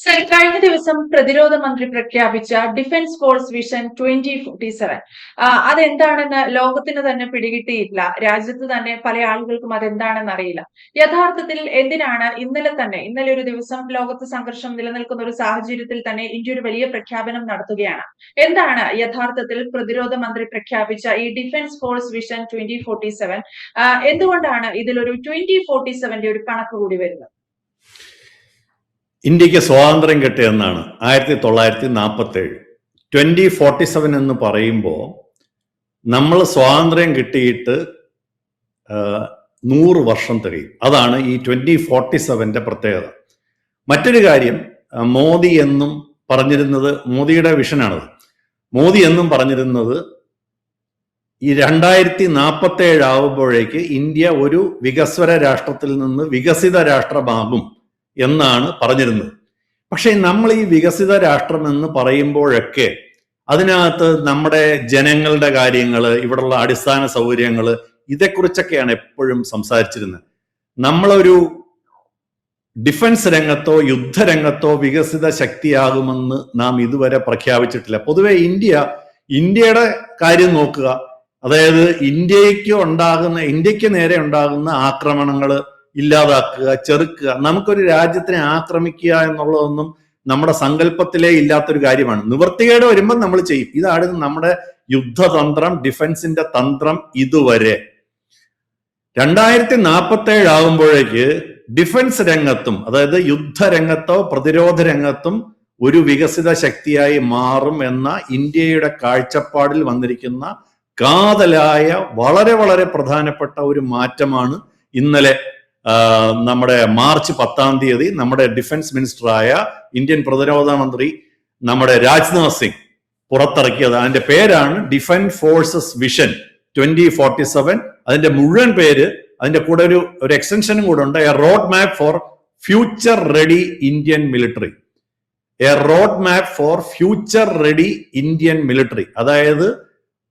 Sir, കഴിഞ്ഞ ദിവസം പ്രതിരോധ മന്ത്രി പ്രഖ്യാപിച്ച ഡിഫൻസ് ഫോഴ്സ് വിഷൻ 2047 അതെന്താണെന്ന് ലോകത്തിന് തന്നെ പിടികിട്ടിയില്ല. രാജ്യത്ത് തന്നെ പല ആളുകൾക്കും അതെന്താണെന്ന് അറിയില്ല. യഥാർത്ഥത്തിൽ എന്തിനാണ് ഇന്നലെ ഒരു ദിവസം ലോകത്ത് സംഘർഷം നിലനിൽക്കുന്ന ഒരു സാഹചര്യത്തിൽ തന്നെ ഇന്ത്യ ഒരു വലിയ പ്രഖ്യാപനം നടത്തുകയാണ്. എന്താണ് യഥാർത്ഥത്തിൽ പ്രതിരോധ മന്ത്രി പ്രഖ്യാപിച്ച ഈ ഡിഫൻസ് ഫോഴ്സ് വിഷൻ 2047? എന്തുകൊണ്ടാണ് ഇതിലൊരു 2047 ഒരു കണക്ക് കൂടി വരുന്നത്? ഇന്ത്യക്ക് സ്വാതന്ത്ര്യം കിട്ടിയെന്നാണ് 1947. 2047 എന്ന് പറയുമ്പോൾ നമ്മൾ സ്വാതന്ത്ര്യം കിട്ടിയിട്ട് 100 വർഷം തികയും. അതാണ് ഈ 2047 പ്രത്യേകത. മറ്റൊരു കാര്യം, മോദി എന്നും പറഞ്ഞിരുന്നത്, മോദിയുടെ വിഷനാണത്, മോദി എന്നും പറഞ്ഞിരുന്നത് ഈ 2047 ആവുമ്പോഴേക്ക് ഇന്ത്യ ഒരു വികസ്വര രാഷ്ട്രത്തിൽ നിന്ന് വികസിത രാഷ്ട്രമാകും എന്നാണ് പറഞ്ഞിരുന്നത്. പക്ഷെ നമ്മൾ ഈ വികസിത രാഷ്ട്രം എന്ന് പറയുമ്പോഴൊക്കെ അതിനകത്ത് നമ്മുടെ ജനങ്ങളുടെ കാര്യങ്ങൾ, ഇവിടുള്ള അടിസ്ഥാന സൗകര്യങ്ങൾ, ഇതേക്കുറിച്ചൊക്കെയാണ് എപ്പോഴും സംസാരിച്ചിരുന്നത്. നമ്മളൊരു ഡിഫൻസ് രംഗത്തോ യുദ്ധരംഗത്തോ വികസിത ശക്തിയാകുമെന്ന് നാം ഇതുവരെ പ്രഖ്യാപിച്ചിട്ടില്ല. പൊതുവെ ഇന്ത്യയുടെ കാര്യം നോക്കുക. അതായത് ഇന്ത്യക്ക് നേരെ ഉണ്ടാകുന്ന ആക്രമണങ്ങൾ ഇല്ലാതാക്കുക, ചെറുക്കുക. നമുക്കൊരു രാജ്യത്തിനെ ആക്രമിക്കുക എന്നുള്ളതൊന്നും നമ്മുടെ സങ്കല്പത്തിലേ ഇല്ലാത്തൊരു കാര്യമാണ്. നിവൃത്തികേട് വരുമ്പോൾ നമ്മൾ ചെയ്യും. ഇതാണ് നമ്മുടെ യുദ്ധതന്ത്രം, ഡിഫൻസിന്റെ തന്ത്രം. ഇതുവരെ 2047 ആകുമ്പോഴേക്ക് ഡിഫൻസ് രംഗത്തും, അതായത് യുദ്ധരംഗത്തോ പ്രതിരോധ രംഗത്തും ഒരു വികസിത ശക്തിയായി മാറും എന്ന ഇന്ത്യയുടെ കാഴ്ചപ്പാടിൽ വന്നിരിക്കുന്ന കാതലായ വളരെ വളരെ പ്രധാനപ്പെട്ട ഒരു മാറ്റമാണ് ഇന്നലെ നമ്മുടെ മാർച്ച് 10 നമ്മുടെ ഡിഫൻസ് മിനിസ്റ്ററായ ഇന്ത്യൻ പ്രതിരോധ മന്ത്രി നമ്മുടെ രാജ്നാഥ് സിംഗ് പുറത്തിറക്കിയത്. അതിന്റെ പേരാണ് ഡിഫൻസ് ഫോഴ്സസ് വിഷൻ 2047. അതിന്റെ മുഴുവൻ പേര്, അതിന്റെ കൂടെ ഒരു എക്സ്റ്റൻഷനും കൂടെ ഉണ്ട്, A road map for future ready Indian military. A road map for future ready Indian military. അതായത്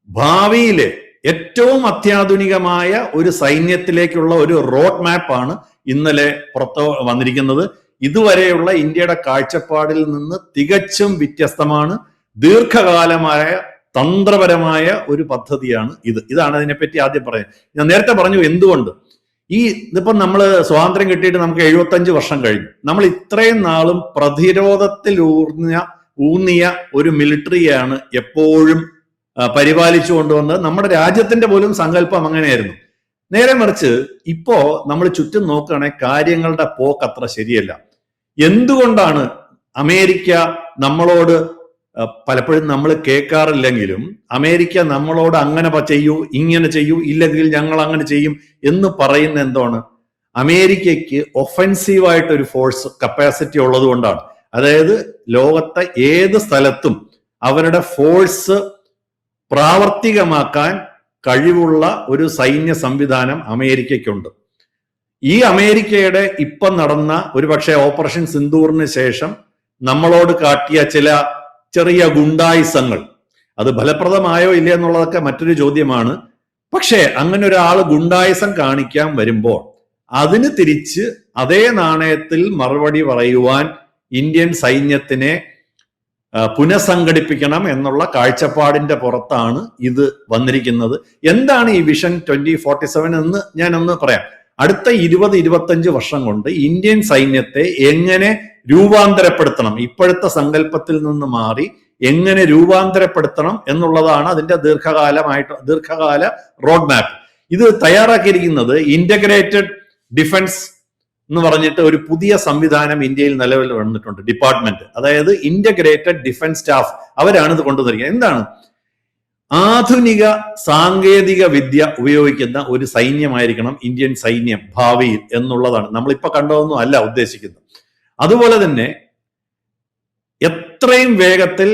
ഭാവിയിലെ ഏറ്റവും അത്യാധുനികമായ ഒരു സൈന്യത്തിലേക്കുള്ള ഒരു റോഡ് മാപ്പാണ് ഇന്നലെ പുറത്ത് വന്നിരിക്കുന്നത്. ഇതുവരെയുള്ള ഇന്ത്യയുടെ കാഴ്ചപ്പാടിൽ നിന്ന് തികച്ചും വ്യത്യസ്തമാണ്. ദീർഘകാലമായ തന്ത്രപരമായ ഒരു പദ്ധതിയാണ് ഇതാണ് അതിനെപ്പറ്റി ആദ്യം പറയാൻ. ഞാൻ നേരത്തെ പറഞ്ഞു എന്തുകൊണ്ട്. ഇതിപ്പം നമ്മൾ സ്വാതന്ത്ര്യം കിട്ടിയിട്ട് നമുക്ക് 75 വർഷം കഴിഞ്ഞു. നമ്മൾ ഇത്രയും നാളും പ്രതിരോധത്തിൽ ഊന്നിയ ഒരു മിലിറ്ററിയാണ് എപ്പോഴും പരിപാലിച്ചു കൊണ്ടുവന്നത്. നമ്മുടെ രാജ്യത്തിന്റെ പോലും സങ്കല്പം അങ്ങനെയായിരുന്നു. നേരെ മറിച്ച് ഇപ്പോ നമ്മൾ ചുറ്റും നോക്കുകയാണെങ്കിൽ കാര്യങ്ങളുടെ പോക്ക് അത്ര ശരിയല്ല. എന്തുകൊണ്ടാണ് അമേരിക്ക നമ്മളോട്, പലപ്പോഴും നമ്മൾ കേൾക്കാറില്ലെങ്കിലും, അമേരിക്ക നമ്മളോട് അങ്ങനെ ചെയ്യൂ, ഇങ്ങനെ ചെയ്യൂ, ഇല്ലെങ്കിൽ ഞങ്ങൾ അങ്ങനെ ചെയ്യും എന്ന് പറയുന്ന എന്താണ്? അമേരിക്കയ്ക്ക് ഒഫൻസീവായിട്ടൊരു ഫോഴ്സ് കപ്പാസിറ്റി ഉള്ളത് കൊണ്ടാണ്. അതായത് ലോകത്തെ ഏത് സ്ഥലത്തും അവരുടെ ഫോഴ്സ് പ്രാവർത്തികമാക്കാൻ കഴിവുള്ള ഒരു സൈന്യ സംവിധാനം അമേരിക്കയ്ക്കുണ്ട്. ഈ അമേരിക്കയുടെ ഇപ്പം നടന്ന ഒരുപക്ഷെ ഓപ്പറേഷൻ സിന്ദൂറിന് ശേഷം നമ്മളോട് കാട്ടിയ ചില ചെറിയ ഗുണ്ടായിസങ്ങൾ, അത് ഫലപ്രദമായോ ഇല്ല എന്നുള്ളതൊക്കെ മറ്റൊരു ചോദ്യമാണ്. പക്ഷേ അങ്ങനെ ഒരാൾ ഗുണ്ടായിസം കാണിക്കാൻ വരുമ്പോൾ അതിന് തിരിച്ച് അതേ നാണയത്തിൽ മറുപടി പറയുവാൻ ഇന്ത്യൻ സൈന്യത്തിനെ പുനഃസംഘടിപ്പിക്കണം എന്നുള്ള കാഴ്ചപ്പാടിന്റെ പുറത്താണ് ഇത് വന്നിരിക്കുന്നത്. എന്താണ് ഈ വിഷൻ 2047 എന്ന് ഞാനൊന്ന് പറയാം. അടുത്ത 20-25 വർഷം കൊണ്ട് ഇന്ത്യൻ സൈന്യത്തെ എങ്ങനെ രൂപാന്തരപ്പെടുത്തണം, ഇപ്പോഴത്തെ സങ്കല്പത്തിൽ നിന്ന് മാറി എങ്ങനെ രൂപാന്തരപ്പെടുത്തണം എന്നുള്ളതാണ് അതിന്റെ ദീർഘകാല റോഡ് മാപ്പ്. ഇത് തയ്യാറാക്കിയിരിക്കുന്നത് ഇന്റഗ്രേറ്റഡ് ഡിഫൻസ് എന്ന് പറഞ്ഞിട്ട് ഒരു പുതിയ സംവിധാനം ഇന്ത്യയിൽ നിലവിൽ വന്നിട്ടുണ്ട്, ഡിപ്പാർട്ട്മെന്റ്. അതായത് ഇന്റഗ്രേറ്റഡ് ഡിഫൻസ് സ്റ്റാഫ്, അവരാണ് ഇത് കൊണ്ടുവന്നിരിക്കുന്നത്. എന്താണ്? ആധുനിക സാങ്കേതിക വിദ്യ ഉപയോഗിക്കുന്ന ഒരു സൈന്യമായിരിക്കണം ഇന്ത്യൻ സൈന്യം ഭാവിയിൽ എന്നുള്ളതാണ്. നമ്മളിപ്പോ കണ്ടതൊന്നും അല്ല ഉദ്ദേശിക്കുന്നത്. അതുപോലെ തന്നെ എത്രയും വേഗത്തിൽ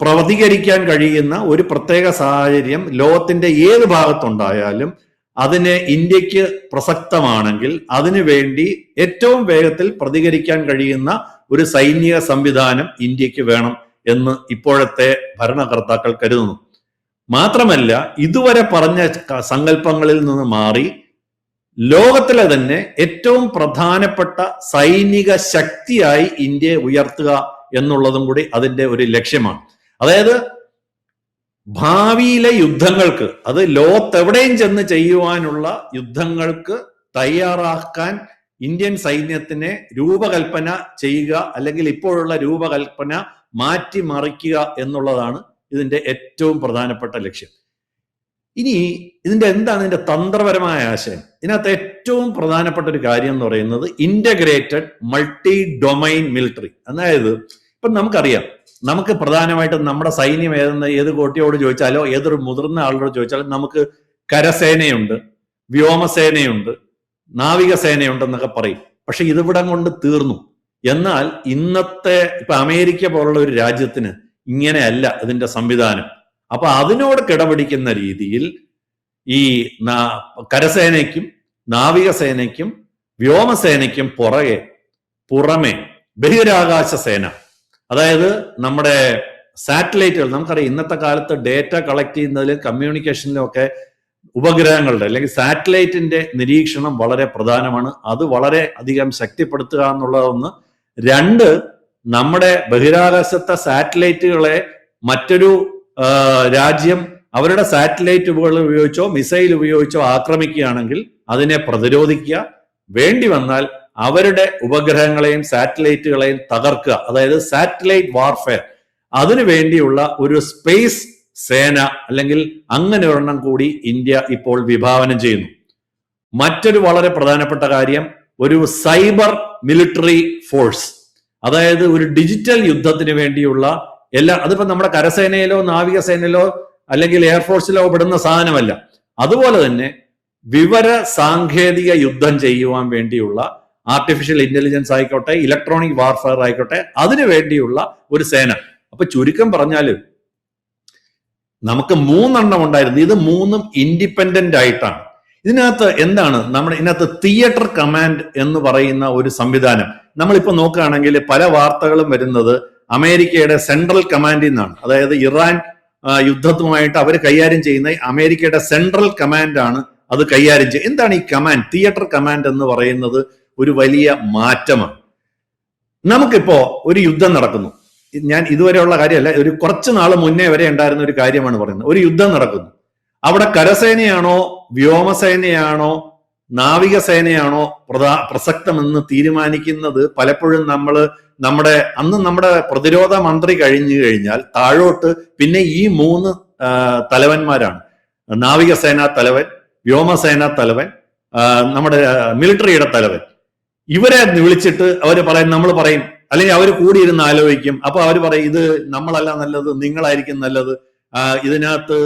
പ്രതികരിക്കാൻ കഴിയുന്ന ഒരു പ്രത്യേക സാഹചര്യം ലോകത്തിന്റെ ഏത് ഭാഗത്തുണ്ടായാലും അതിന് ഇന്ത്യക്ക് പ്രസക്തമാണെങ്കിൽ അതിനു വേണ്ടി ഏറ്റവും വേഗത്തിൽ പ്രതികരിക്കാൻ കഴിയുന്ന ഒരു സൈനിക സംവിധാനം ഇന്ത്യക്ക് വേണം എന്ന് ഇപ്പോഴത്തെ ഭരണകർത്താക്കൾ കരുതുന്നു. മാത്രമല്ല, ഇതുവരെ പറഞ്ഞ സങ്കല്പങ്ങളിൽ നിന്ന് മാറി ലോകത്തിലെ തന്നെ ഏറ്റവും പ്രധാനപ്പെട്ട സൈനിക ശക്തിയായി ഇന്ത്യയെ ഉയർത്തുക എന്നുള്ളതും കൂടി അതിന്റെ ഒരു ലക്ഷ്യമാണ്. അതായത് ഭാവിയിലെ യുദ്ധങ്ങൾക്ക്, അത് ലോകത്തെവിടെയും ചെന്ന് ചെയ്യുവാനുള്ള യുദ്ധങ്ങൾക്ക് തയ്യാറാക്കാൻ ഇന്ത്യൻ സൈന്യത്തിനെ രൂപകൽപ്പന ചെയ്യുക, അല്ലെങ്കിൽ ഇപ്പോഴുള്ള രൂപകൽപ്പന മാറ്റിമറിക്കുക എന്നുള്ളതാണ് ഇതിന്റെ ഏറ്റവും പ്രധാനപ്പെട്ട ലക്ഷ്യം. ഇനി ഇതിന്റെ എന്താണ് ഇതിന്റെ തന്ത്രപരമായ ആശയം? ഇതിനകത്ത് ഏറ്റവും പ്രധാനപ്പെട്ട ഒരു കാര്യം എന്ന് പറയുന്നത് ഇന്റഗ്രേറ്റഡ് മൾട്ടി ഡൊമൈൻ മിലിറ്ററി. അതായത് ഇപ്പൊ നമുക്കറിയാം, നമുക്ക് പ്രധാനമായിട്ടും നമ്മുടെ സൈന്യം ഏത് കോട്ടിയോട് ചോദിച്ചാലോ ഏതൊരു മുതിർന്ന ആളോട് ചോദിച്ചാലും നമുക്ക് കരസേനയുണ്ട്, വ്യോമസേനയുണ്ട്, നാവികസേനയുണ്ടെന്നൊക്കെ പറയും. പക്ഷെ ഇതിവിടം കൊണ്ട് തീർന്നു. എന്നാൽ ഇന്നത്തെ ഇപ്പൊ അമേരിക്ക പോലുള്ള ഒരു രാജ്യത്തിന് ഇങ്ങനെയല്ല ഇതിന്റെ സംവിധാനം. അപ്പൊ അതിനോട് കിടപിടിക്കുന്ന രീതിയിൽ ഈ കരസേനയ്ക്കും നാവികസേനയ്ക്കും വ്യോമസേനയ്ക്കും പുറമെ ബഹിരാകാശ സേന, അതായത് നമ്മുടെ സാറ്റലൈറ്റുകൾ, നമുക്കറിയാം ഇന്നത്തെ കാലത്ത് ഡേറ്റ കളക്ട് ചെയ്യുന്നതിലും കമ്മ്യൂണിക്കേഷനിലും ഒക്കെ ഉപഗ്രഹങ്ങളുടെ അല്ലെങ്കിൽ സാറ്റലൈറ്റിന്റെ നിരീക്ഷണം വളരെ പ്രധാനമാണ്. അത് വളരെ അധികം ശക്തിപ്പെടുത്തുക എന്നുള്ളതൊന്ന്. രണ്ട്, നമ്മുടെ ബഹിരാകാശത്തെ സാറ്റലൈറ്റുകളെ മറ്റൊരു രാജ്യം അവരുടെ സാറ്റലൈറ്റുകൾ ഉപയോഗിച്ചോ മിസൈൽ ഉപയോഗിച്ചോ ആക്രമിക്കുകയാണെങ്കിൽ അതിനെ പ്രതിരോധിക്കുക, വേണ്ടി വന്നാൽ അവരുടെ ഉപഗ്രഹങ്ങളെയും സാറ്റലൈറ്റുകളെയും തകർക്കുക, അതായത് സാറ്റലൈറ്റ് വാർഫെയർ. അതിനു വേണ്ടിയുള്ള ഒരു സ്പേസ് സേന അല്ലെങ്കിൽ അങ്ങനെ ഒരെണ്ണം കൂടി ഇന്ത്യ ഇപ്പോൾ വിഭാവനം ചെയ്യുന്നു. മറ്റൊരു വളരെ പ്രധാനപ്പെട്ട കാര്യം ഒരു സൈബർ മിലിറ്ററി ഫോഴ്സ്, അതായത് ഒരു ഡിജിറ്റൽ യുദ്ധത്തിന് വേണ്ടിയുള്ള അതിപ്പോ നമ്മുടെ കരസേനയിലോ നാവികസേനയിലോ അല്ലെങ്കിൽ എയർഫോഴ്സിലോ പെടുന്ന സാധനമല്ല. അതുപോലെ തന്നെ വിവര സാങ്കേതിക യുദ്ധം ചെയ്യുവാൻ വേണ്ടിയുള്ള ആർട്ടിഫിഷ്യൽ ഇന്റലിജൻസ് ആയിക്കോട്ടെ, ഇലക്ട്രോണിക് വാർഫെയർ ആയിക്കോട്ടെ, അതിനു വേണ്ടിയുള്ള ഒരു സേന. അപ്പൊ ചുരുക്കം പറഞ്ഞാല് നമുക്ക് 3 എണ്ണം ഉണ്ടായിരുന്നു. ഇത് 3ഉം ഇൻഡിപെൻഡന്റ് ആയിട്ടാണ്. ഇതിനകത്ത് എന്താണ് ഇതിനകത്ത് തിയേറ്റർ കമാൻഡ് എന്ന് പറയുന്ന ഒരു സംവിധാനം നമ്മളിപ്പോ നോക്കുകയാണെങ്കിൽ പല വാർത്തകളും വരുന്നത് അമേരിക്കയുടെ സെൻട്രൽ കമാൻഡിൽ നിന്നാണ്. അതായത് ഇറാൻ യുദ്ധത്തുമായിട്ട് അവർ കൈകാര്യം ചെയ്യുന്ന അമേരിക്കയുടെ സെൻട്രൽ കമാൻഡാണ് അത് കൈകാര്യം ചെയ്യുന്നത്. എന്താണ് ഈ കമാൻഡ്? തിയേറ്റർ കമാൻഡ് എന്ന് പറയുന്നത് ഒരു വലിയ മാറ്റമാണ്. നമുക്കിപ്പോ ഒരു യുദ്ധം നടക്കുന്നു, ഞാൻ ഇതുവരെയുള്ള കാര്യമല്ല, ഒരു കുറച്ച് നാൾ മുന്നേ വരെ ഉണ്ടായിരുന്ന ഒരു കാര്യമാണ് പറയുന്നത്. ഒരു യുദ്ധം നടക്കുന്നു, അവിടെ കരസേനയാണോ വ്യോമസേനയാണോ നാവികസേനയാണോ പ്രസക്തമെന്ന് തീരുമാനിക്കുന്നത് പലപ്പോഴും നമ്മുടെ പ്രതിരോധ മന്ത്രി കഴിഞ്ഞു കഴിഞ്ഞാൽ താഴോട്ട് പിന്നെ ഈ 3 തലവന്മാരാണ്. നാവികസേനാ തലവൻ, വ്യോമസേനാ തലവൻ, നമ്മുടെ മിലിറ്ററിയുടെ തലവൻ. ഇവരെ വിളിച്ചിട്ട് നമ്മൾ പറയും, അല്ലെങ്കിൽ അവർ കൂടിയിരുന്ന് ആലോചിക്കും. അപ്പൊ അവർ പറയും ഇത് നമ്മളല്ല നല്ലത്, നിങ്ങളായിരിക്കും നല്ലത്, ഇതിനകത്ത്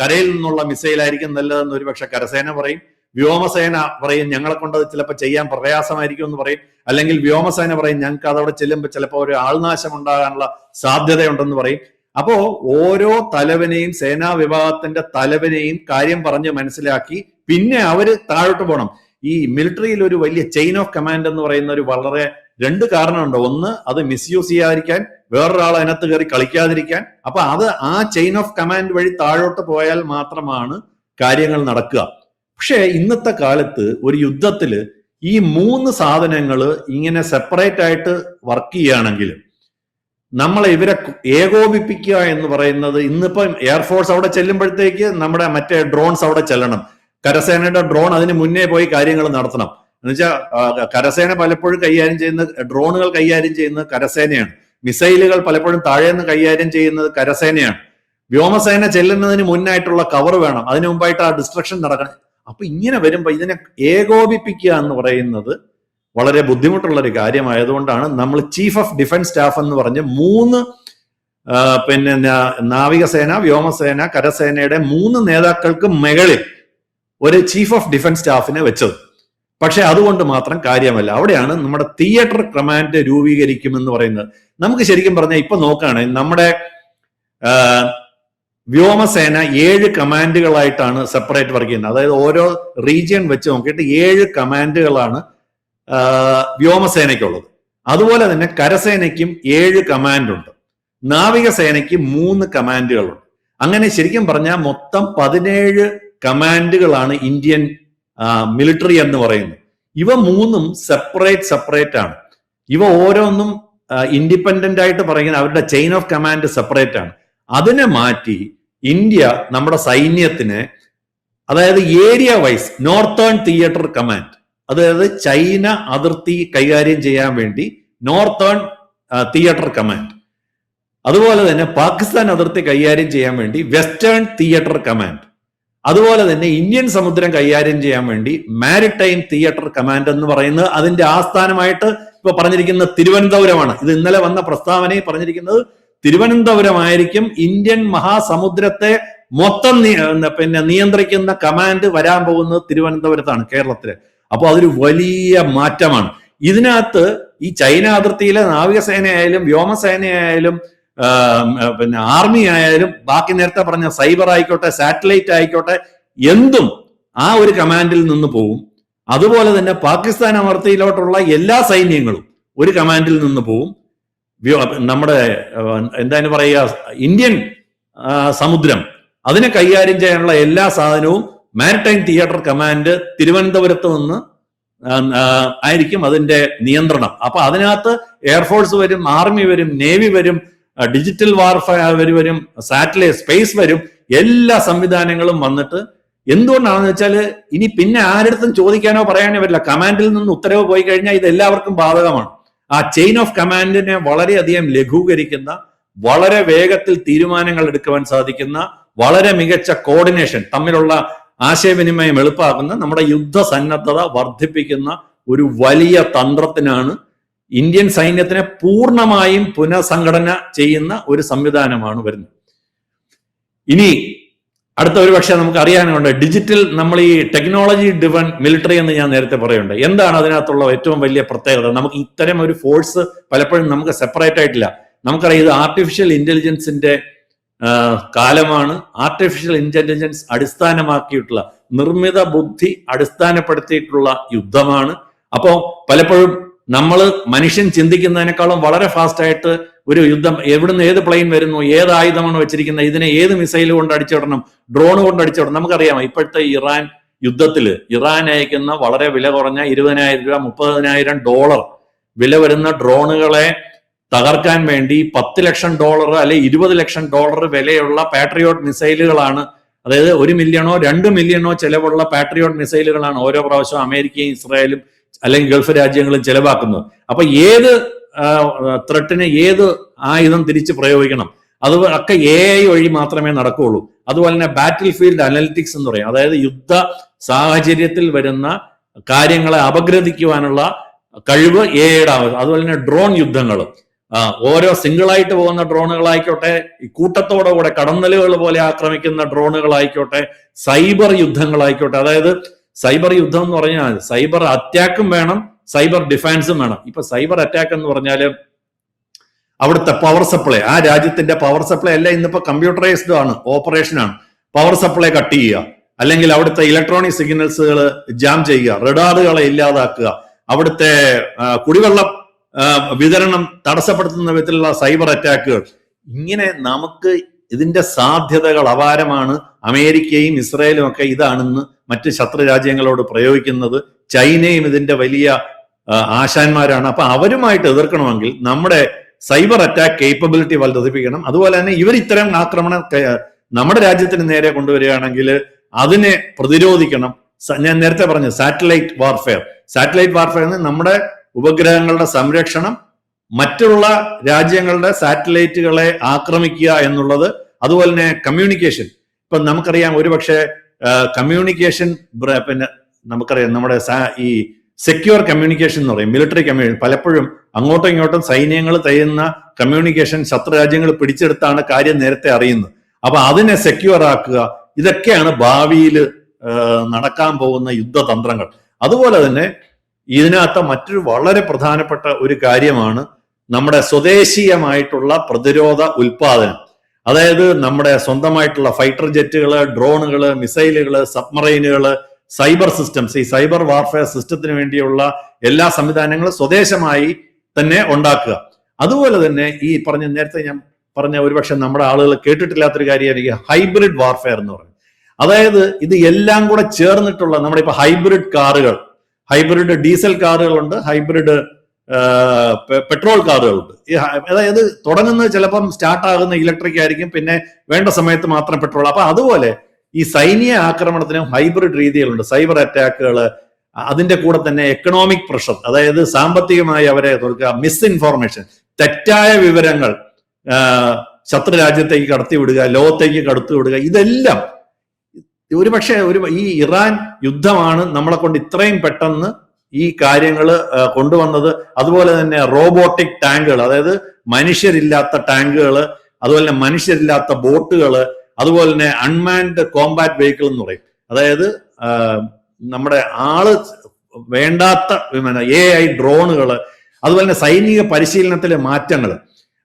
കരയിൽ നിന്നുള്ള മിസൈൽ ആയിരിക്കും നല്ലതെന്ന് ഒരുപക്ഷെ കരസേന പറയും. വ്യോമസേന പറയും ഞങ്ങളെ കൊണ്ട് അത് ചിലപ്പോൾ ചെയ്യാൻ പ്രയാസമായിരിക്കും എന്ന് പറയും. അല്ലെങ്കിൽ വ്യോമസേന പറയും ഞങ്ങൾക്ക് അതവിടെ ചെല്ലുമ്പോൾ ചിലപ്പോൾ ഒരു ആൾനാശം ഉണ്ടാകാനുള്ള സാധ്യതയുണ്ടെന്ന് പറയും. അപ്പോ ഓരോ തലവനെയും, സേനാ വിഭാഗത്തിന്റെ തലവനെയും കാര്യം പറഞ്ഞ് മനസ്സിലാക്കി പിന്നെ അവര് താഴോട്ട് പോകണം. ഈ മിലിറ്ററിയിൽ ഒരു വലിയ ചെയിൻ ഓഫ് കമാൻഡ് എന്ന് പറയുന്ന ഒരു വളരെ 2 കാരണമുണ്ട്. ഒന്ന്, അത് മിസ്യൂസ് ചെയ്യാതിരിക്കാൻ, വേറൊരാൾ അതിനകത്ത് കയറി കളിക്കാതിരിക്കാൻ. അപ്പൊ ആ ചെയിൻ ഓഫ് കമാൻഡ് വഴി താഴോട്ട് പോയാൽ മാത്രമാണ് കാര്യങ്ങൾ നടക്കുക. പക്ഷെ ഇന്നത്തെ കാലത്ത് ഒരു യുദ്ധത്തില് ഈ 3 സാധനങ്ങൾ ഇങ്ങനെ സെപ്പറേറ്റ് ആയിട്ട് വർക്ക് ചെയ്യുകയാണെങ്കിൽ നമ്മളെ ഇവരെ ഏകോപിപ്പിക്കുക എന്ന് പറയുന്നത്, ഇന്നിപ്പം എയർഫോഴ്സ് അവിടെ ചെല്ലുമ്പോഴത്തേക്ക് നമ്മുടെ മറ്റേ ഡ്രോൺസ് അവിടെ ചെല്ലണം. കരസേനയുടെ ഡ്രോൺ അതിന് മുന്നേ പോയി കാര്യങ്ങൾ നടത്തണം. എന്നുവെച്ചാൽ കരസേന പലപ്പോഴും കൈകാര്യം ചെയ്യുന്ന ഡ്രോണുകൾ കൈകാര്യം ചെയ്യുന്നത് കരസേനയാണ്. മിസൈലുകൾ പലപ്പോഴും താഴേന്ന് കൈകാര്യം ചെയ്യുന്നത് കരസേനയാണ്. വ്യോമസേന ചെല്ലുന്നതിന് മുന്നായിട്ടുള്ള കവർ വേണം, അതിനു മുമ്പായിട്ട് ആ ഡിസ്ട്രക്ഷൻ നടക്കണം. അപ്പൊ ഇങ്ങനെ വരുമ്പോ ഇതിനെ ഏകോപിപ്പിക്കുക എന്ന് പറയുന്നത് വളരെ ബുദ്ധിമുട്ടുള്ള ഒരു കാര്യമായതുകൊണ്ടാണ് നമ്മൾ ചീഫ് ഓഫ് ഡിഫൻസ് സ്റ്റാഫ് എന്ന് പറഞ്ഞ് 3 നാവികസേന, വ്യോമസേന, കരസേനയുടെ 3 നേതാക്കൾക്ക് മുകളിൽ ഒരു ചീഫ് ഓഫ് ഡിഫൻസ് സ്റ്റാഫിനെ വെച്ചത്. പക്ഷെ അതുകൊണ്ട് മാത്രം കാര്യമല്ല. അവിടെയാണ് നമ്മുടെ തിയേറ്റർ കമാൻഡ് രൂപീകരിക്കുമെന്ന് പറയുന്നത്. നമുക്ക് ശരിക്കും പറഞ്ഞാൽ ഇപ്പൊ നോക്കുകയാണെങ്കിൽ നമ്മുടെ വ്യോമസേന 7 കമാൻഡുകളായിട്ടാണ് സെപ്പറേറ്റ് വർക്ക് ചെയ്യുന്നത്. അതായത് ഓരോ റീജിയൻ വെച്ച് നോക്കിയിട്ട് 7 കമാൻഡുകളാണ് വ്യോമസേനയ്ക്കുള്ളത്. അതുപോലെ തന്നെ കരസേനയ്ക്കും 7 കമാൻഡ് ഉണ്ട്, നാവികസേനയ്ക്ക് 3 കമാൻഡുകളുണ്ട്. അങ്ങനെ ശരിക്കും പറഞ്ഞാൽ മൊത്തം 17 കമാൻഡുകളാണ് ഇന്ത്യൻ മിലിറ്ററി എന്ന് പറയുന്നത്. ഇവ മൂന്നും സെപ്പറേറ്റ് ആണ്. ഇവ ഓരോന്നും ഇൻഡിപെൻഡന്റ് ആയിട്ട് പറയുന്നത് അവരുടെ ചെയിൻ ഓഫ് കമാൻഡ് സെപ്പറേറ്റ് ആണ്. അതിനെ മാറ്റി ഇന്ത്യ നമ്മുടെ സൈന്യത്തിന്, അതായത് area wise northern theatre command, അതായത് ചൈന അതിർത്തി കൈകാര്യം ചെയ്യാൻ വേണ്ടി നോർത്തേൺ തിയേറ്റർ കമാൻഡ്, അതുപോലെ തന്നെ പാകിസ്ഥാൻ അതിർത്തി കൈകാര്യം ചെയ്യാൻ വേണ്ടി വെസ്റ്റേൺ തിയേറ്റർ കമാൻഡ്, അതുപോലെ തന്നെ ഇന്ത്യൻ സമുദ്രം കൈകാര്യം ചെയ്യാൻ വേണ്ടി മാരിടൈം തിയേറ്റർ കമാൻഡ് എന്ന് പറയുന്നത് അതിന്റെ ആസ്ഥാനമായിട്ട് ഇപ്പൊ പറഞ്ഞിരിക്കുന്നത് തിരുവനന്തപുരമാണ്. ഇത് ഇന്നലെ വന്ന പ്രസ്താവനയിൽ പറഞ്ഞിരിക്കുന്നത് തിരുവനന്തപുരമായിരിക്കും ഇന്ത്യൻ മഹാസമുദ്രത്തെ മൊത്തം നിയന്ത്രിക്കുന്ന കമാൻഡ് വരാൻ പോകുന്നത് തിരുവനന്തപുരത്താണ്, കേരളത്തില്. അപ്പോൾ അതൊരു വലിയ മാറ്റമാണ്. ഇതിനകത്ത് ഈ ചൈന അതിർത്തിയിലെ നാവികസേനയായാലും വ്യോമസേനയായാലും ആർമി ആയാലും ബാക്കി നേരത്തെ പറഞ്ഞ സൈബർ ആയിക്കോട്ടെ സാറ്റലൈറ്റ് ആയിക്കോട്ടെ എന്തും ആ ഒരു കമാൻഡിൽ നിന്ന് പോവും. അതുപോലെ തന്നെ പാകിസ്ഥാൻ അതിർത്തിയിലോട്ടുള്ള എല്ലാ സൈന്യങ്ങളും ഒരു കമാൻഡിൽ നിന്ന് പോവും. നമ്മുടെ എന്താണ് പറയുക, ഇന്ത്യൻ സമുദ്രം അതിനെ കൈകാര്യം ചെയ്യാനുള്ള എല്ലാ സാധനവും മാരിടൈം തിയേറ്റർ കമാൻഡ് തിരുവനന്തപുരത്ത് നിന്ന് ആയിരിക്കും അതിന്റെ നിയന്ത്രണം. അപ്പൊ അതിനകത്ത് എയർഫോഴ്സ് വരും, ആർമി വരും, നേവി വരും, ഡിജിറ്റൽ വാർഫെയർ വരും, സാറ്റലൈറ്റ് സ്പേസ് വരും, എല്ലാ സംവിധാനങ്ങളും വന്നിട്ട് എന്തുകൊണ്ടാണെന്ന് വെച്ചാൽ ഇനി പിന്നെ ആരുടെ ചോദിക്കാനോ പറയാനോ പറ്റില്ല. കമാൻഡിൽ നിന്ന് ഉത്തരവ് പോയി കഴിഞ്ഞാൽ ഇത് എല്ലാവർക്കും ബാധകമാണ്. ആ ചെയിൻ ഓഫ് കമാൻഡിനെ വളരെയധികം ലഘൂകരിക്കുന്ന, വളരെ വേഗത്തിൽ തീരുമാനങ്ങൾ എടുക്കുവാൻ സാധിക്കുന്ന, വളരെ മികച്ച കോർഡിനേഷൻ, തമ്മിലുള്ള ആശയവിനിമയം എളുപ്പമാക്കുന്ന, നമ്മുടെ യുദ്ധസന്നദ്ധത വർദ്ധിപ്പിക്കുന്ന ഒരു വലിയ തന്ത്രത്തിനാണ് ഇന്ത്യൻ സൈന്യത്തിനെ പൂർണ്ണമായും പുനഃസംഘടന ചെയ്യുന്ന ഒരു സംവിധാനമാണ് വരുന്നത്. ഇനി അടുത്ത ഒരു പക്ഷേ നമുക്ക് അറിയാനുണ്ട് ഡിജിറ്റൽ, നമ്മൾ ഈ ടെക്നോളജി ഡ്രിവൺ മിലിറ്ററി എന്ന് ഞാൻ നേരത്തെ പറയുന്നുണ്ട്. എന്താണ് അതിനകത്തുള്ള ഏറ്റവും വലിയ പ്രത്യേകത? നമുക്ക് ഇത്തരം ഒരു ഫോഴ്സ് പലപ്പോഴും നമുക്ക് സെപ്പറേറ്റ് ആയിട്ടില്ല. നമുക്കറിയാം ഇത് ആർട്ടിഫിഷ്യൽ ഇന്റലിജൻസിന്റെ കാലമാണ്. ആർട്ടിഫിഷ്യൽ ഇന്റലിജൻസ് അടിസ്ഥാനമാക്കിയിട്ടുള്ള, നിർമ്മിത ബുദ്ധി അടിസ്ഥാനപ്പെടുത്തിയിട്ടുള്ള യുദ്ധമാണ്. അപ്പോ പലപ്പോഴും നമ്മൾ മനുഷ്യൻ ചിന്തിക്കുന്നതിനേക്കാളും വളരെ ഫാസ്റ്റ് ആയിട്ട് ഒരു യുദ്ധം, എവിടുന്ന് ഏത് പ്ലെയിൻ വരുന്നു, ഏത് ആയുധമാണ് വെച്ചിരിക്കുന്നത്, ഇതിനെ ഏത് മിസൈൽ കൊണ്ട് അടിച്ചിടണം, ഡ്രോൺ കൊണ്ട് അടിച്ചിടണം. നമുക്കറിയാം ഇപ്പോഴത്തെ ഇറാൻ യുദ്ധത്തിൽ ഇറാൻ അയക്കുന്ന വളരെ വില കുറഞ്ഞ 20,000 രൂപ, $30,000 വില വരുന്ന ഡ്രോണുകളെ തകർക്കാൻ വേണ്ടി $10 ലക്ഷം അല്ലെ $20 ലക്ഷം വിലയുള്ള പാട്രിയോട്ട് മിസൈലുകളാണ്, അതായത് 1 മില്യണോ 2 മില്യണോ ചെലവുള്ള പാട്രിയോട്ട് മിസൈലുകളാണ് ഓരോ പ്രാവശ്യം അമേരിക്കയും ഇസ്രായേലും അല്ലെങ്കിൽ ഗൾഫ് രാജ്യങ്ങളും ചെലവാക്കുന്നത്. അപ്പൊ ഏത് ത്രെട്ടിന് ഏത് ആയുധം തിരിച്ച് പ്രയോഗിക്കണം, അത് ഒക്കെ AI വഴി മാത്രമേ നടക്കുകയുള്ളൂ. അതുപോലെ തന്നെ ബാറ്റിൽ ഫീൽഡ് അനലിറ്റിക്സ് എന്ന് പറയും, അതായത് യുദ്ധ സാഹചര്യത്തിൽ വരുന്ന കാര്യങ്ങളെ അപഗ്രഥിക്കുവാനുള്ള കഴിവ് AI-യുടെ ആവശ്യം. അതുപോലെ തന്നെ ഡ്രോൺ യുദ്ധങ്ങൾ, ഓരോ സിംഗിളായിട്ട് പോകുന്ന ഡ്രോണുകളായിക്കോട്ടെ, കൂട്ടത്തോടെ കൂടെ കടന്നലുകൾ പോലെ ആക്രമിക്കുന്ന ഡ്രോണുകളായിക്കോട്ടെ, സൈബർ യുദ്ധങ്ങളായിക്കോട്ടെ. അതായത് സൈബർ യുദ്ധം എന്ന് പറഞ്ഞാൽ സൈബർ അറ്റാക്കും വേണം, സൈബർ ഡിഫൻസും വേണം. ഇപ്പൊ സൈബർ അറ്റാക്ക് എന്ന് പറഞ്ഞാല് അവിടുത്തെ പവർ സപ്ലൈ, ആ രാജ്യത്തിന്റെ പവർ സപ്ലൈ എല്ലാം ഇന്നിപ്പോ കമ്പ്യൂട്ടറൈസ്ഡ് ആണ്, ഓപ്പറേഷനാണ്. പവർ സപ്ലൈ കട്ട് ചെയ്യുക, അല്ലെങ്കിൽ അവിടുത്തെ ഇലക്ട്രോണിക് സിഗ്നൽസുകൾ ജാം ചെയ്യുക, റഡാറുകളെ ഇല്ലാതാക്കുക, അവിടുത്തെ കുടിവെള്ള വിതരണം തടസ്സപ്പെടുത്തുന്ന വിധത്തിലുള്ള സൈബർ അറ്റാക്കുകൾ. ഇങ്ങനെ നമുക്ക് ഇതിന്റെ സാധ്യതകൾ അപാരമാണ്. അമേരിക്കയും ഇസ്രായേലും ഒക്കെ ഇതാണെന്ന് മറ്റ് ശത്രു രാജ്യങ്ങളോട് പ്രയോഗിക്കുന്നത്. ചൈനയും ഇതിന്റെ വലിയ ആശാന്മാരാണ്. അപ്പൊ അവരുമായിട്ട് എതിർക്കണമെങ്കിൽ നമ്മുടെ സൈബർ അറ്റാക്ക് കേപ്പബിലിറ്റി വർദ്ധിപ്പിക്കണം. അതുപോലെ തന്നെ ഇവർ ഇത്തരം ആക്രമണം നമ്മുടെ രാജ്യത്തിന് നേരെ കൊണ്ടുവരികയാണെങ്കിൽ അതിനെ പ്രതിരോധിക്കണം. ഞാൻ നേരത്തെ പറഞ്ഞു സാറ്റലൈറ്റ് വാർഫെയർ. സാറ്റലൈറ്റ് വാർഫെയർ നമ്മുടെ ഉപഗ്രഹങ്ങളുടെ സംരക്ഷണം, മറ്റുള്ള രാജ്യങ്ങളുടെ സാറ്റലൈറ്റുകളെ ആക്രമിക്കുക എന്നുള്ളത്. അതുപോലെ തന്നെ കമ്മ്യൂണിക്കേഷൻ. ഇപ്പൊ നമുക്കറിയാം ഒരുപക്ഷെ കമ്മ്യൂണിക്കേഷൻ, പിന്നെ നമുക്കറിയാം നമ്മുടെ ഈ സെക്യൂർ കമ്മ്യൂണിക്കേഷൻ എന്ന് പറയും, മിലിറ്ററി കമ്മ്യൂണിക്കേഷൻ. പലപ്പോഴും അങ്ങോട്ടും ഇങ്ങോട്ടും സൈന്യങ്ങൾ തയ്യുന്ന കമ്മ്യൂണിക്കേഷൻ ശത്രു രാജ്യങ്ങൾ പിടിച്ചെടുത്താണ് കാര്യം നേരത്തെ അറിയുന്നത്. അപ്പൊ അതിനെ സെക്യൂർ ആക്കുക. ഇതൊക്കെയാണ് ഭാവിയിൽ നടക്കാൻ പോകുന്ന യുദ്ധതന്ത്രങ്ങൾ. അതുപോലെ തന്നെ ഇതിനകത്ത് മറ്റൊരു വളരെ പ്രധാനപ്പെട്ട ഒരു കാര്യമാണ് നമ്മുടെ സ്വദേശീയമായിട്ടുള്ള പ്രതിരോധ ഉൽപാദനം. അതായത് നമ്മുടെ സ്വന്തമായിട്ടുള്ള ഫൈറ്റർ ജെറ്റുകള്, ഡ്രോണുകള്, മിസൈലുകള്, സബ്മറൈനുകള്, സൈബർ സിസ്റ്റംസ്, ഈ സൈബർ വാർഫെയർ സിസ്റ്റത്തിന് വേണ്ടിയുള്ള എല്ലാ സംവിധാനങ്ങളും സ്വദേശമായി തന്നെ ഉണ്ടാക്കുക. അതുപോലെ തന്നെ ഈ നേരത്തെ ഞാൻ പറഞ്ഞ ഒരുപക്ഷെ നമ്മുടെ ആളുകൾ കേട്ടിട്ടില്ലാത്തൊരു കാര്യമായിരിക്കും ഹൈബ്രിഡ് വാർഫെയർ എന്ന് പറയുന്നത്. അതായത് ഇത് എല്ലാം കൂടെ ചേർന്നിട്ടുള്ള നമ്മുടെ ഇപ്പൊ ഹൈബ്രിഡ് കാറുകൾ, ഹൈബ്രിഡ് ഡീസൽ കാറുകളുണ്ട്, ഹൈബ്രിഡ് പെട്രോൾ കാറുകളുണ്ട്. അതായത് തുടങ്ങുന്നത് ചിലപ്പം സ്റ്റാർട്ട് ആകുന്ന ഇലക്ട്രിക് ആയിരിക്കും, പിന്നെ വേണ്ട സമയത്ത് മാത്രം പെട്രോൾ. അപ്പൊ അതുപോലെ ഈ സൈനിക ആക്രമണത്തിനും ഹൈബ്രിഡ് രീതികളുണ്ട്, സൈബർ അറ്റാക്കുകൾ, അതിന്റെ കൂടെ തന്നെ എക്കണോമിക് പ്രഷർ, അതായത് സാമ്പത്തികമായി അവരെ തോൽക്കുക, മിസ്ഇൻഫോർമേഷൻ, തെറ്റായ വിവരങ്ങൾ ശത്രു രാജ്യത്തേക്ക് കടത്തിവിടുക, ലോകത്തേക്ക് കടത്തിവിടുക, ഇതെല്ലാം ഒരുപക്ഷെ ഈ ഇറാൻ യുദ്ധമാണ് നമ്മളെ കൊണ്ട് ഇത്രയും പെട്ടെന്ന് ഈ കാര്യങ്ങൾ കൊണ്ടുവന്നത്. അതുപോലെ തന്നെ റോബോട്ടിക് ടാങ്കുകൾ, അതായത് മനുഷ്യരില്ലാത്ത ടാങ്കുകൾ, അതുപോലെ തന്നെ മനുഷ്യരില്ലാത്ത ബോട്ടുകൾ, അതുപോലെ തന്നെ അൺമാൻഡ് കോമ്പാറ്റ് വെഹിക്കിൾ എന്ന് പറയും, അതായത് നമ്മുടെ ആള് വേണ്ടാത്ത വിമാനം, AI ഡ്രോണുകൾ, അതുപോലെ തന്നെ സൈനിക പരിശീലനത്തിലെ മാറ്റങ്ങൾ.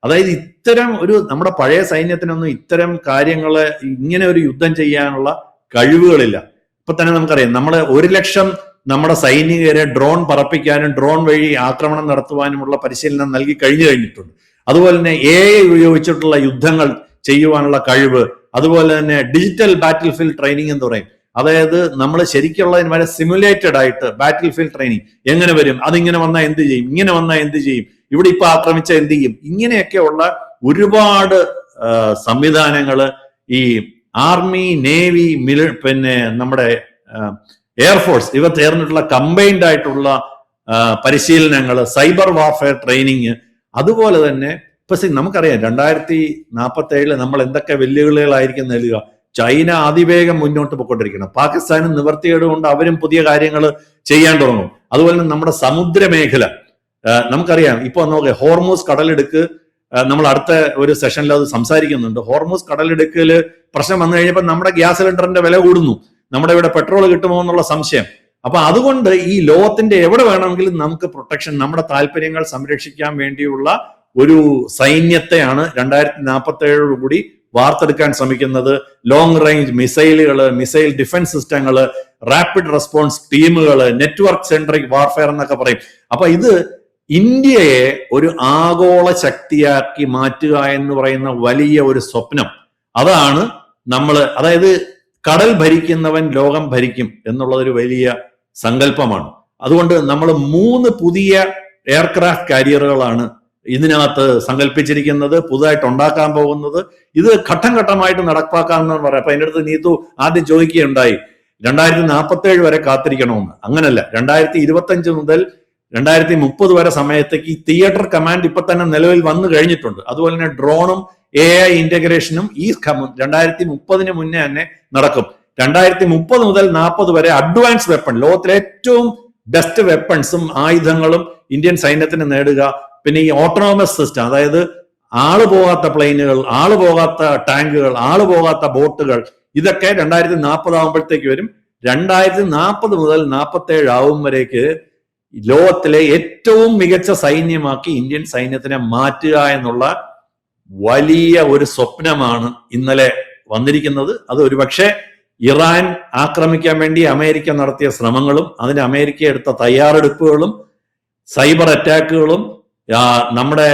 അതായത് ഇത്തരം നമ്മുടെ പഴയ സൈന്യത്തിനൊന്നും ഇത്തരം കാര്യങ്ങള് ഇങ്ങനെ ഒരു യുദ്ധം ചെയ്യാനുള്ള കഴിവുകളില്ല. ഇപ്പൊ തന്നെ നമുക്കറിയാം, നമ്മള് 1 ലക്ഷം നമ്മുടെ സൈനികരെ ഡ്രോൺ പറപ്പിക്കാനും ഡ്രോൺ വഴി ആക്രമണം നടത്തുവാനുമുള്ള പരിശീലനം നൽകി കഴിഞ്ഞിട്ടുണ്ട്. അതുപോലെ തന്നെ AI ഉപയോഗിച്ചിട്ടുള്ള യുദ്ധങ്ങൾ ചെയ്യുവാനുള്ള കഴിവ്, അതുപോലെ തന്നെ ഡിജിറ്റൽ ബാറ്റിൽ ഫീൽഡ് ട്രെയിനിങ് എന്ന് പറയും, അതായത് നമ്മൾ ശരിക്കുള്ളതിന് വരെ സിമുലേറ്റഡ് ആയിട്ട് ബാറ്റിൽ ഫീൽഡ് ട്രെയിനിങ് എങ്ങനെ വരും, അതിങ്ങനെ വന്നാൽ എന്ത് ചെയ്യും, ഇങ്ങനെ വന്നാൽ എന്ത് ചെയ്യും, ഇവിടെ ഇപ്പൊ ആക്രമിച്ചാൽ എന്ത് ചെയ്യും, ഇങ്ങനെയൊക്കെയുള്ള ഒരുപാട് സംവിധാനങ്ങള് ഈ ആർമി, നേവി, പിന്നെ നമ്മുടെ എയർഫോഴ്സ് ഇവ ചേർന്നിട്ടുള്ള കമ്പൈൻഡ് ആയിട്ടുള്ള പരിശീലനങ്ങൾ, സൈബർ വാർഫെയർ ട്രെയിനിങ്. അതുപോലെ തന്നെ ഇപ്പൊ നമുക്കറിയാം 2047 നമ്മൾ എന്തൊക്കെ വെല്ലുവിളികളായിരിക്കും നൽകുക. ചൈന അതിവേഗം മുന്നോട്ട് പോയിക്കൊണ്ടിരിക്കണം, പാകിസ്ഥാനും നിവർത്തികേട് കൊണ്ട് അവരും പുതിയ കാര്യങ്ങൾ ചെയ്യാൻ തുടങ്ങും. അതുപോലെ തന്നെ നമ്മുടെ സമുദ്രമേഖല നമുക്കറിയാം, ഇപ്പൊ നോക്കുക ഹോർമൂസ് കടലിടുക്ക്, നമ്മൾ അടുത്ത ഒരു സെഷനിൽ അത് സംസാരിക്കുന്നുണ്ട്. ഹോർമൂസ് കടലിടുക്കില് പ്രശ്നം വന്നു കഴിഞ്ഞപ്പോൾ നമ്മുടെ ഗ്യാസ് സിലിണ്ടറിന്റെ വില കൂടുന്നു, നമ്മുടെ ഇവിടെ പെട്രോൾ കിട്ടുമോ എന്നുള്ള സംശയം. അപ്പൊ അതുകൊണ്ട് ഈ ലോകത്തിന്റെ എവിടെ വേണമെങ്കിലും നമുക്ക് പ്രൊട്ടക്ഷൻ, നമ്മുടെ താല്പര്യങ്ങൾ സംരക്ഷിക്കാൻ വേണ്ടിയുള്ള ഒരു സൈന്യത്തെയാണ് 2047 കൂടി വാർത്തെടുക്കാൻ ശ്രമിക്കുന്നത്. ലോങ് റേഞ്ച് മിസൈലുകള്, മിസൈൽ ഡിഫൻസ് സിസ്റ്റങ്ങള്, റാപ്പിഡ് റെസ്പോൺസ് ടീമുകള്, നെറ്റ്വർക്ക് സെൻട്രിക് വാർഫെയർ എന്നൊക്കെ പറയും. അപ്പൊ ഇത് ഇന്ത്യയെ ഒരു ആഗോള ശക്തിയാക്കി മാറ്റുക എന്ന് പറയുന്ന വലിയ ഒരു സ്വപ്നം, അതാണ് അതായത് കടൽ ഭരിക്കുന്നവൻ ലോകം ഭരിക്കും എന്നുള്ളതൊരു വലിയ സങ്കല്പമാണ്. അതുകൊണ്ട് നമ്മൾ 3 പുതിയ എയർക്രാഫ്റ്റ് കാരിയറുകളാണ് ഇതിനകത്ത് സങ്കല്പിച്ചിരിക്കുന്നത്, പുതുതായിട്ട് ഉണ്ടാക്കാൻ പോകുന്നത്. ഇത് ഘട്ടം ഘട്ടമായിട്ട് നടപ്പാക്കാമെന്ന് പറയാം. അപ്പൊ അതിൻ്റെ അടുത്ത് നീതു ആദ്യം ചോദിക്കുകയുണ്ടായി 2047 വരെ കാത്തിരിക്കണമെന്ന്. അങ്ങനല്ല, 2025 മുതൽ 2030 വരെ സമയത്തേക്ക് ഈ തിയേറ്റർ കമാൻഡ് ഇപ്പൊ തന്നെ നിലവിൽ വന്നു കഴിഞ്ഞിട്ടുണ്ട്. അതുപോലെ തന്നെ ഡ്രോണും AI ഇന്റഗ്രേഷനും ഈ 2030 മുന്നേ തന്നെ നടക്കും. 2030 മുതൽ 40 വരെ അഡ്വാൻസ് വെപ്പൺ, ലോകത്തിലെ ഏറ്റവും ബെസ്റ്റ് വെപ്പൺസും ആയുധങ്ങളും ഇന്ത്യൻ സൈന്യത്തിന് നേടുക. പിന്നെ ഈ ഓട്ടോണോമസ് സിസ്റ്റം, അതായത് ആള് പോകാത്ത പ്ലെയിനുകൾ, ആള് പോകാത്ത ടാങ്കുകൾ, ആള് പോകാത്ത ബോട്ടുകൾ, ഇതൊക്കെ 2040 ആകുമ്പോഴത്തേക്ക് വരും. 2040 മുതൽ 47 ആവും വരേക്ക് ലോകത്തിലെ ഏറ്റവും മികച്ച സൈന്യമാക്കി ഇന്ത്യൻ സൈന്യത്തിനെ മാറ്റുക എന്നുള്ള വലിയ ഒരു സ്വപ്നമാണ് ഇന്നലെ വന്നിരിക്കുന്നത്. അത് ഒരുപക്ഷെ ഇറാൻ ആക്രമിക്കാൻ വേണ്ടി അമേരിക്ക നടത്തിയ ശ്രമങ്ങളും അതിന് അമേരിക്ക എടുത്ത തയ്യാറെടുപ്പുകളും സൈബർ അറ്റാക്കുകളും നമ്മുടെ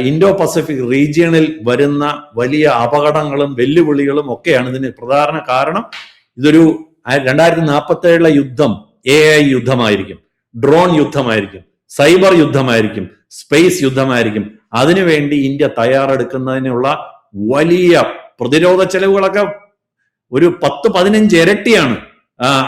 ഇൻഡോ പസഫിക് റീജിയണിൽ വരുന്ന വലിയ അപകടങ്ങളും വെല്ലുവിളികളും ഒക്കെയാണ് ഇതിന് പ്രധാന കാരണം. ഇതൊരു 2047 യുദ്ധം AI യുദ്ധമായിരിക്കും, ഡ്രോൺ യുദ്ധമായിരിക്കും, സൈബർ യുദ്ധമായിരിക്കും, സ്പേസ് യുദ്ധമായിരിക്കും. അതിനുവേണ്ടി ഇന്ത്യ തയ്യാറെടുക്കുന്നതിനുള്ള വലിയ പ്രതിരോധ ചെലവുകളൊക്കെ ഒരു 10-15 ഇരട്ടിയാണ്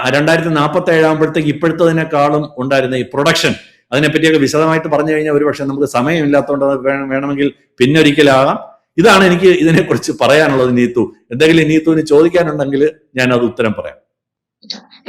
2047 ആകുമ്പോഴത്തേക്ക് ഇപ്പോഴത്തതിനേക്കാളും ഉണ്ടായിരുന്ന ഈ പ്രൊഡക്ഷൻ. അതിനെപ്പറ്റിയൊക്കെ വിശദമായിട്ട് പറഞ്ഞു കഴിഞ്ഞാൽ ഒരുപക്ഷെ നമുക്ക് സമയമില്ലാത്തതുകൊണ്ട് അത് വേണമെങ്കിൽ പിന്നൊരിക്കലാകാം. ഇതാണ് എനിക്ക് ഇതിനെക്കുറിച്ച് പറയാനുള്ളത്. നീതു, എന്തെങ്കിലും നീതുവിന് ചോദിക്കാനുണ്ടെങ്കിൽ ഞാൻ അത് ഉത്തരം പറയാം.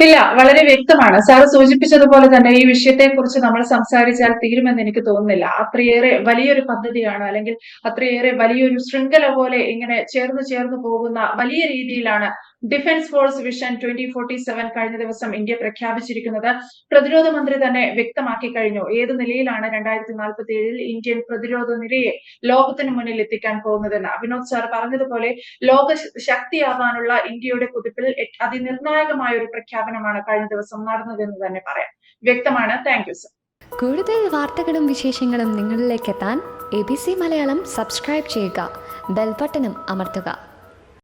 ഇല്ല, വളരെ വ്യക്തമാണ്. സാറ് സൂചിപ്പിച്ചതുപോലെ തന്നെ ഈ വിഷയത്തെക്കുറിച്ച് നമ്മൾ സംസാരിച്ചാൽ തീരുമെന്ന് എനിക്ക് തോന്നുന്നില്ല. അത്രയേറെ വലിയൊരു പദ്ധതിയാണ്, അല്ലെങ്കിൽ അത്രയേറെ വലിയൊരു ശൃംഖല പോലെ ഇങ്ങനെ ചേർന്ന് പോകുന്ന വലിയ രീതിയിലാണ് ഡിഫൻസ് ഫോഴ്സ് വിഷൻ 2047 കഴിഞ്ഞ ദിവസം ഇന്ത്യ പ്രഖ്യാപിച്ചിരിക്കുന്നത്. പ്രതിരോധ മന്ത്രി തന്നെ വ്യക്തമാക്കി കഴിഞ്ഞു ഏത് നിലയിലാണ് 2047 ഇന്ത്യൻ പ്രതിരോധ നിരയെ ലോകത്തിന് മുന്നിൽ എത്തിക്കാൻ പോകുന്നതെന്ന്. വിനോദ് സാർ പറഞ്ഞതുപോലെ ലോക ശക്തിയാവാനുള്ള ഇന്ത്യയുടെ കുതിപ്പിൽ അതിനിർണായകമായ ഒരു പ്രഖ്യാപനമാണ് കഴിഞ്ഞ ദിവസം നടന്നതെന്ന് തന്നെ പറയാം. വ്യക്തമാണ്. Thank you sir. കൂടുതൽ വാർത്തകളും വിശേഷങ്ങളും നിങ്ങളിലേക്ക് എത്താൻ ABC മലയാളം സബ്സ്ക്രൈബ് ചെയ്യുക, ബെൽ ബട്ടണും അമർത്തുക.